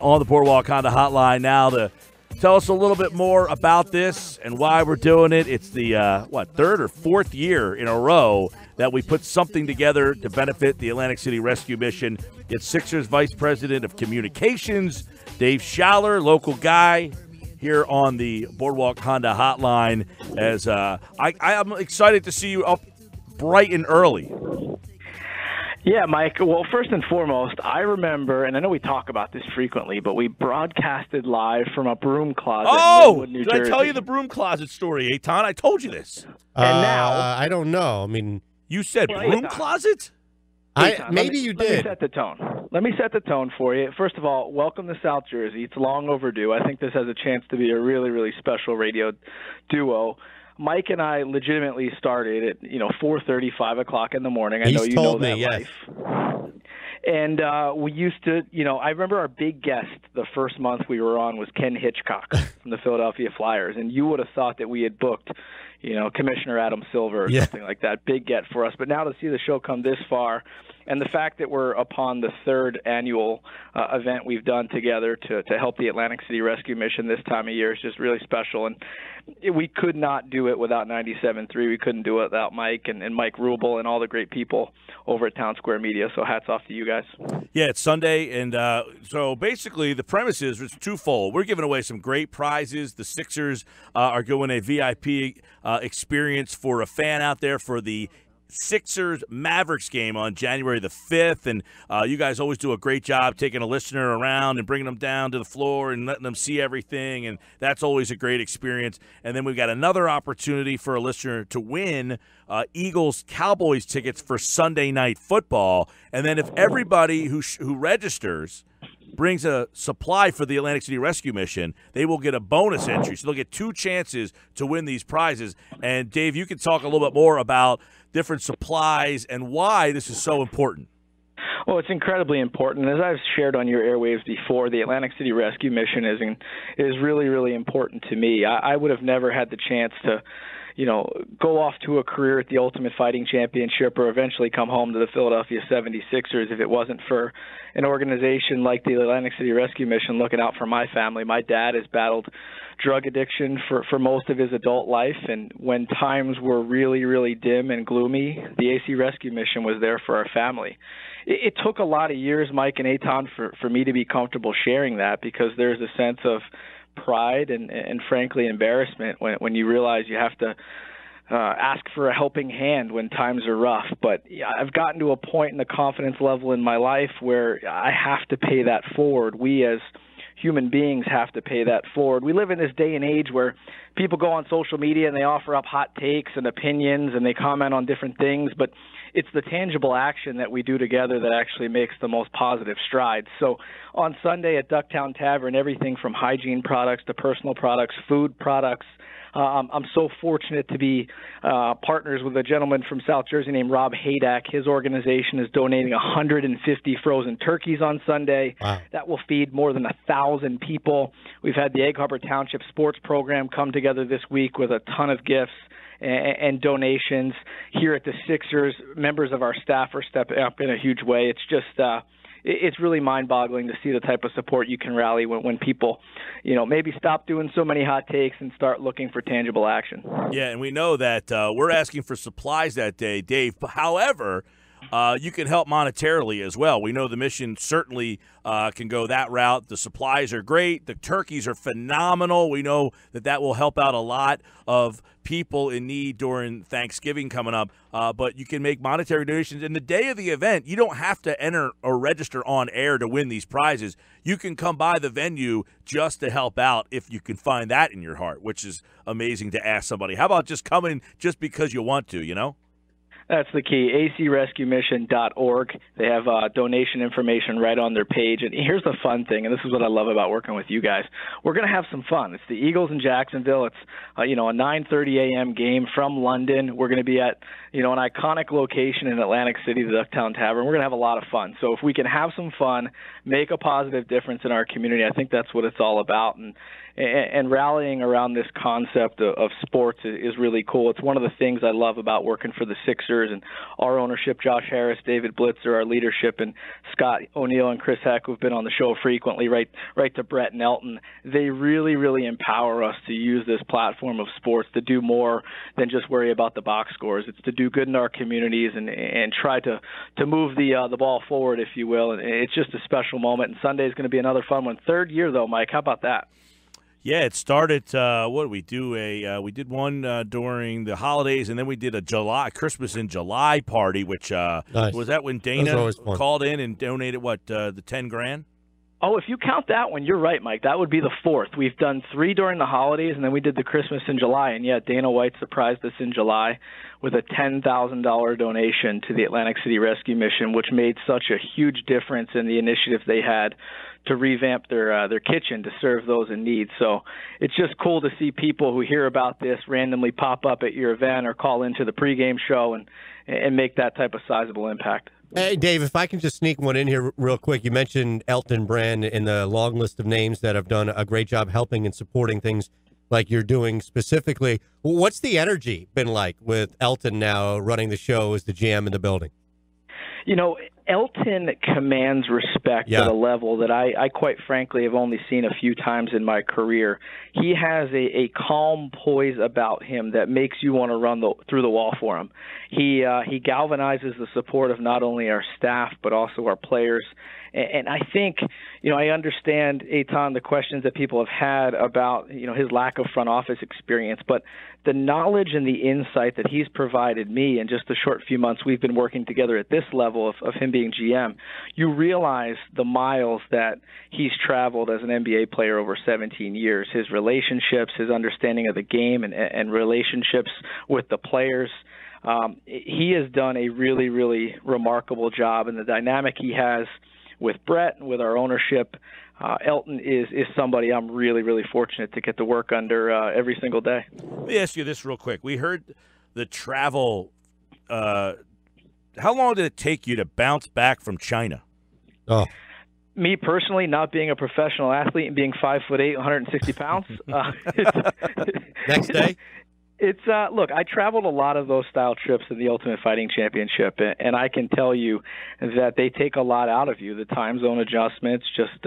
on the Boardwalk Honda Hotline now to tell us a little bit more about this and why we're doing it. It's the, third or fourth year in a row that we put something together to benefit the Atlantic City Rescue Mission. It's Sixers Vice President of Communications, Dave Sholler, local guy, here on the Boardwalk Honda Hotline. As I'm excited to see you up bright and early. Yeah, Mike. Well, first and foremost, I remember, and I know we talk about this frequently, but we broadcasted live from a broom closet in Linwood, New Jersey. Did I tell you the broom closet story, Eitan? I told you this. And now, I don't know. I mean, you said broom closet? Maybe you did. Let me set the tone. Let me set the tone for you. First of all, welcome to South Jersey. It's long overdue. I think this has a chance to be a really, really special radio duo. Mike and I legitimately started at 4:30, 5 o'clock in the morning. I know you know that life. And we used to, I remember our big guest the first month we were on was Ken Hitchcock from the Philadelphia Flyers, and you would have thought that we had booked, Commissioner Adam Silver or something like that. Big get for us. But now to see the show come this far, and the fact that we're upon the third annual event we've done together to help the Atlantic City Rescue Mission this time of year is just really special. And we could not do it without 97.3. We couldn't do it without Mike and Mike Rubel and all the great people over at Town Square Media. So hats off to you guys. Yeah, it's Sunday, and so basically the premise is it's twofold. We're giving away some great prizes. The Sixers are going a VIP experience for a fan out there for the Sixers-Mavericks game on January the 5th, and you guys always do a great job taking a listener around and bringing them down to the floor and letting them see everything, and that's always a great experience. And then we've got another opportunity for a listener to win Eagles-Cowboys tickets for Sunday Night Football. And then if everybody who registers brings a supply for the Atlantic City Rescue Mission, they will get a bonus entry. So they'll get two chances to win these prizes. And, Dave, you can talk a little bit more about different supplies and why this is so important. Well, it's incredibly important. As I've shared on your airwaves before, the Atlantic City Rescue Mission is really, really important to me. I would have never had the chance to go off to a career at the Ultimate Fighting Championship or eventually come home to the Philadelphia 76ers if it wasn't for an organization like the Atlantic City Rescue Mission looking out for my family. My dad has battled drug addiction for most of his adult life, and when times were really, really dim and gloomy, the AC Rescue Mission was there for our family. It took a lot of years, Mike and Eitan, for me to be comfortable sharing that, because there's a sense of pride and frankly embarrassment when you realize you have to ask for a helping hand when times are rough. But I've gotten to a point in the confidence level in my life where I have to pay that forward. We as human beings have to pay that forward. We live in this day and age where people go on social media and they offer up hot takes and opinions and they comment on different things, but it's the tangible action that we do together that actually makes the most positive strides. So on Sunday at Ducktown Tavern, everything from hygiene products to personal products, food products. I'm so fortunate to be partners with a gentleman from South Jersey named Rob Haydak. His organization is donating 150 frozen turkeys on Sunday. Wow. That will feed more than 1,000 people. We've had the Egg Harbor Township Sports Program come together this week with a ton of gifts and donations. Here at the Sixers, members of our staff are stepping up in a huge way. It's just it's really mind-boggling to see the type of support you can rally when people, maybe stop doing so many hot takes and start looking for tangible action. Yeah, and we know that we're asking for supplies that day, Dave. However, you can help monetarily as well. We know the mission certainly can go that route. The supplies are great. The turkeys are phenomenal. We know that will help out a lot of people in need during Thanksgiving coming up. But you can make monetary donations. And the day of the event, you don't have to enter or register on air to win these prizes. You can come by the venue just to help out if you can find that in your heart, which is amazing to ask somebody. How about just coming just because you want to, That's the key, acrescuemission.org. They have donation information right on their page. And here's the fun thing, and this is what I love about working with you guys. We're going to have some fun. It's the Eagles in Jacksonville. It's a 9:30 a.m. game from London. We're going to be at an iconic location in Atlantic City, the Ducktown Tavern. We're going to have a lot of fun. So if we can have some fun, make a positive difference in our community, I think that's what it's all about. And rallying around this concept of sports is really cool. It's one of the things I love about working for the Sixers. Sixers and our ownership, Josh Harris, David Blitzer, our leadership, and Scott O'Neill and Chris Heck, who've been on the show frequently, right to Brett and Elton. They really, really empower us to use this platform of sports to do more than just worry about the box scores. It's to do good in our communities and try to move the ball forward, if you will. And it's just a special moment. And Sunday is going to be another fun one. Third year, though, Mike. How about that? Yeah, it started. What did we do? We did one during the holidays, and then we did a Christmas in July party. Which nice. Was that when Dana called in and donated the $10,000? Oh, if you count that one, you're right, Mike. That would be the fourth. We've done 3 during the holidays, and then we did the Christmas in July. And, yeah, Dana White surprised us in July with a $10,000 donation to the Atlantic City Rescue Mission, which made such a huge difference in the initiative they had to revamp their kitchen to serve those in need. So it's just cool to see people who hear about this randomly pop up at your event or call into the pregame show and make that type of sizable impact. Hey, Dave, if I can just sneak one in here real quick. You mentioned Elton Brand in the long list of names that have done a great job helping and supporting things like you're doing specifically. What's the energy been like with Elton now running the show as the GM in the building? You know, Elton commands respect at a level that I quite frankly have only seen a few times in my career. He has a calm poise about him that makes you want to run through the wall for him. He galvanizes the support of not only our staff but also our players. And I think, I understand, Eitan, the questions that people have had about, his lack of front office experience, but the knowledge and the insight that he's provided me in just the short few months we've been working together at this level of him being GM, you realize the miles that he's traveled as an NBA player over 17 years, his relationships, his understanding of the game and relationships with the players. He has done a really, really remarkable job, and the dynamic he has with Brett and with our ownership, Elton is somebody I'm really, really fortunate to get to work under every single day. Let me ask you this real quick. We heard the travel. How long did it take you to bounce back from China? Oh. Me personally, not being a professional athlete and being 5'8", 160 pounds. Next day? It's look, I traveled a lot of those style trips in the Ultimate Fighting Championship, and I can tell you that they take a lot out of you. The time zone adjustments, just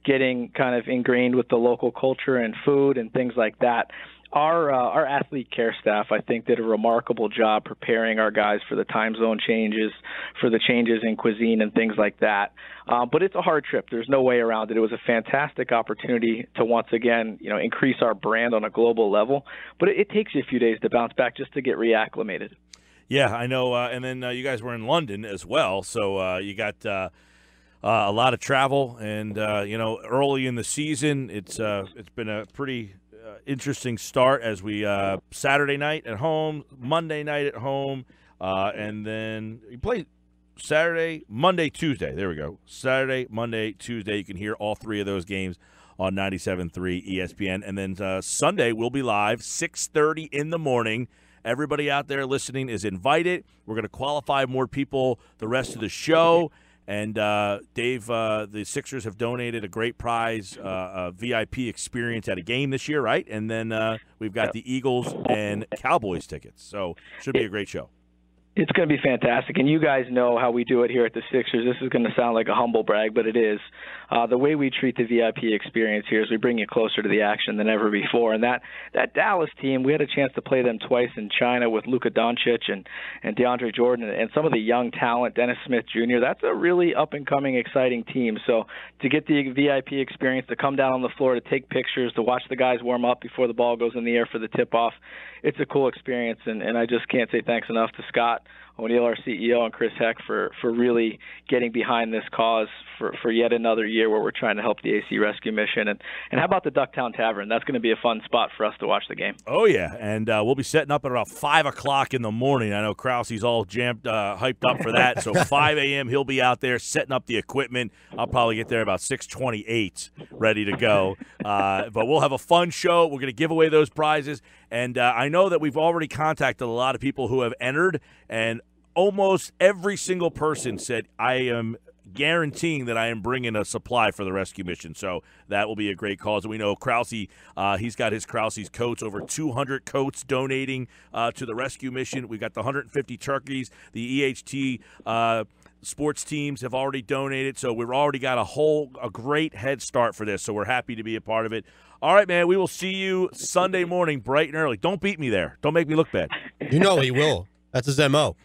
getting kind of ingrained with the local culture and food and things like that. Our athlete care staff, I think, did a remarkable job preparing our guys for the time zone changes, for the changes in cuisine and things like that. But it's a hard trip. There's no way around it. It was a fantastic opportunity to once again, increase our brand on a global level. But it takes you a few days to bounce back just to get reacclimated. Yeah, I know. And then you guys were in London as well, so you got a lot of travel. And early in the season, it's been a pretty interesting start as we Saturday night at home, Monday night at home, and then you play Saturday, Monday, Tuesday. There we go. Saturday, Monday, Tuesday. You can hear all 3 of those games on 97.3 ESPN. And then Sunday we'll be live, 6:30 in the morning. Everybody out there listening is invited. We're going to qualify more people the rest of the show. And, Dave, the Sixers have donated a great prize, a VIP experience at a game this year, right? And then we've got the Eagles and Cowboys tickets. So should be a great show. It's going to be fantastic, and you guys know how we do it here at the Sixers. This is going to sound like a humble brag, but it is. The way we treat the VIP experience here is we bring you closer to the action than ever before. And that Dallas team, we had a chance to play them twice in China with Luka Doncic and DeAndre Jordan and some of the young talent, Dennis Smith Jr. That's a really up-and-coming, exciting team. So to get the VIP experience, to come down on the floor, to take pictures, to watch the guys warm up before the ball goes in the air for the tip-off, it's a cool experience, and I just can't say thanks enough to Scott O'Neill, our CEO, and Chris Heck for really getting behind this cause for yet another year where we're trying to help the AC Rescue Mission. And how about the Ducktown Tavern? That's going to be a fun spot for us to watch the game. Oh, yeah, and we'll be setting up at about 5 o'clock in the morning. I know Krause's all hyped up for that, so 5 a.m. he'll be out there setting up the equipment. I'll probably get there about 6:28 ready to go. But we'll have a fun show. We're going to give away those prizes. And I know that we've already contacted a lot of people who have entered, and almost every single person said, I am guaranteeing that I am bringing a supply for the rescue mission. So that will be a great cause. And we know Krause, he's got his Krause's coats, over 200 coats donating to the rescue mission. We've got the 150 turkeys. The EHT sports teams have already donated, so we've already got a great head start for this. So we're happy to be a part of it. All right, man, we will see you Sunday morning bright and early. Don't beat me there. Don't make me look bad. You know he will. That's his MO.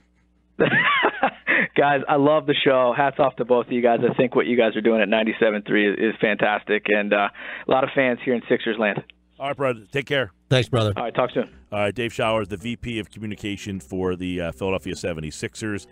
Guys, I love the show. Hats off to both of you guys. I think what you guys are doing at 97.3 is fantastic, and a lot of fans here in Sixers land. All right, brother. Take care. Thanks, brother. All right, talk soon. All right, Dave Sholler, the VP of Communication for the Philadelphia 76ers.